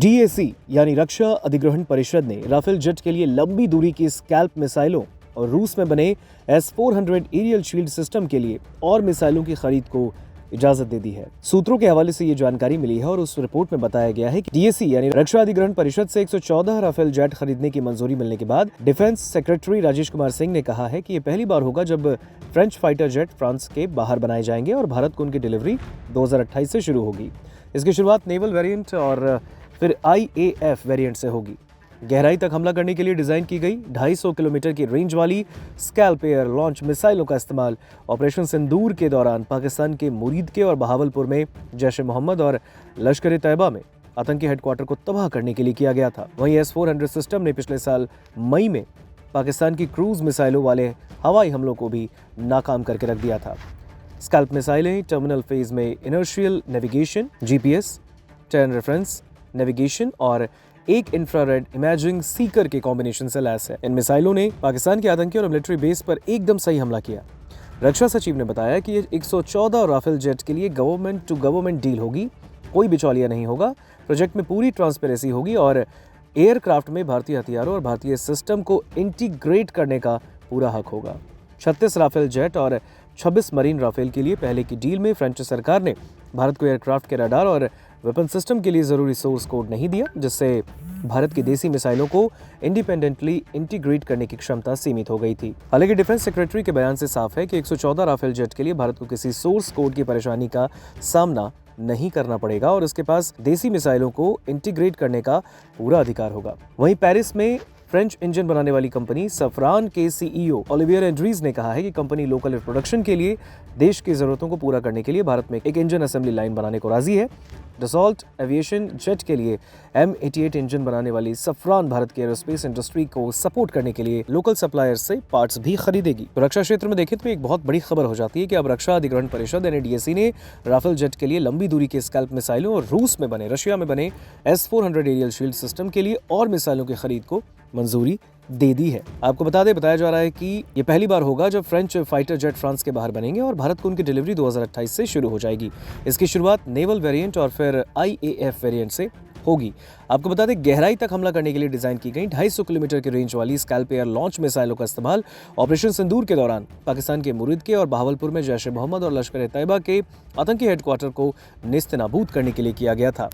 DAC यानी रक्षा अधिग्रहण परिषद ने राफेल जेट के लिए लंबी दूरी की स्कैल्प मिसाइलों और रूस में बने S-400 एरियल शील्ड सिस्टम के लिए और मिसाइलों की खरीद को इजाजत दे दी है। सूत्रों के हवाले से ये जानकारी मिली है और उस रिपोर्ट में बताया गया है कि डीएसी यानी रक्षा अधिग्रहण परिषद से 114 राफेल जेट खरीदने की मंजूरी मिलने के बाद डिफेंस सेक्रेटरी राजेश कुमार सिंह ने कहा है कि ये पहली बार होगा जब फ्रेंच फाइटर जेट फ्रांस के बाहर बनाए जाएंगे और भारत को उनकी डिलीवरी 2028 से शुरू होगी। इसकी शुरुआत नेवल वेरिएंट और फिर IAF वेरिएंट से होगी। गहराई तक हमला करने के लिए डिजाइन की गई 250 किलोमीटर की रेंज वाली स्कैल्प एयर लॉन्च मिसाइलों का इस्तेमाल ऑपरेशन सिंदूर के दौरान पाकिस्तान के मुरीद के और बहावलपुर में जैश ए मोहम्मद और लश्कर तैयबा में आतंकी हेडक्वार्टर को तबाह करने के लिए किया गया था। वहीं S-400 सिस्टम ने पिछले साल मई में पाकिस्तान की क्रूज मिसाइलों वाले हवाई हमलों को भी नाकाम करके रख दिया था। स्कैल्प मिसाइलें टर्मिनल फेज में inertial navigation, GPS, turn reference navigation और एक इंफ्रारेड इमेजिंग सीकर के कॉम्बिनेशन से लैस है। इन मिसाइलों ने पाकिस्तान के आतंकी और मिलिट्री बेस पर एकदम सही हमला किया। रक्षा सचिव ने बताया कि ये 114 राफेल जेट के लिए गवर्नमेंट टू गवर्नमेंट डील होगी, कोई बिचौलिया नहीं होगा। प्रोजेक्ट में पूरी ट्रांसपेरेंसी होगी और एयरक्राफ्ट में भारतीय हथियारों और भारतीय सिस्टम को इंटीग्रेट करने का पूरा हक होगा। 36 राफेल जेट और 26 मरीन राफेल के लिए पहले की डील में फ्रेंच सरकार ने भारत को एयरक्राफ्ट के रडार और वेपन सिस्टम के लिए जरूरी सोर्स कोड नहीं दिया, जिससे भारत की देसी मिसाइलों को इंडिपेंडेंटली इंटीग्रेट करने की क्षमता सीमित हो गई थी। हालांकि डिफेंस सेक्रेटरी के बयान से साफ है कि 114 राफेल जेट के लिए भारत को किसी सोर्स कोड की परेशानी का सामना नहीं करना पड़ेगा और उसके पास देसी मिसाइलों को इंटीग्रेट करने का पूरा अधिकार होगा। वहीं पेरिस में फ्रेंच इंजन बनाने वाली कंपनी सफरान के CEO ओलिवियर एंड्रीज ने कहा है कि कंपनी लोकल प्रोडक्शन के लिए देश की जरूरतों को पूरा करने के लिए भारत में एक इंजन असेंबली लाइन बनाने को राजी है। डसॉल्ट एविएशन जेट के लिए M88 इंजन बनाने वाली सफरान भारत की एरोस्पेस इंडस्ट्री को सपोर्ट करने के लिए लोकल सप्लायर्स से पार्ट्स भी खरीदेगी। तो रक्षा क्षेत्र में देखें तो एक बहुत बड़ी खबर हो जाती है कि अब रक्षा अधिग्रहण परिषद यानी डीएसी ने राफेल जेट के लिए लंबी दूरी के स्कैल्प मिसाइलों और रशिया में बने S-400 एरियल शील्ड सिस्टम के लिए और मिसाइलों की खरीद को मंजूरी दे दी है। आपको बताया जा रहा है कि ये पहली बार होगा जब फ्रेंच फाइटर जेट फ्रांस के बाहर बनेंगे और भारत को उनकी डिलीवरी 2028 से शुरू हो जाएगी। इसकी शुरुआत नेवल वेरिएंट और फिर IAF वेरिएंट से होगी। आपको बता दें, गहराई तक हमला करने के लिए डिजाइन की गई 250 किलोमीटर की रेंज वाली स्कैल्प एयर लॉन्च मिसाइलों का इस्तेमाल ऑपरेशन सिंदूर के दौरान पाकिस्तान के मुरीद के और बहावलपुर में जैश ए मोहम्मद और लश्कर तैयबा के आतंकी हेडक्वार्टर को नेस्तनाबूद करने के लिए किया गया था।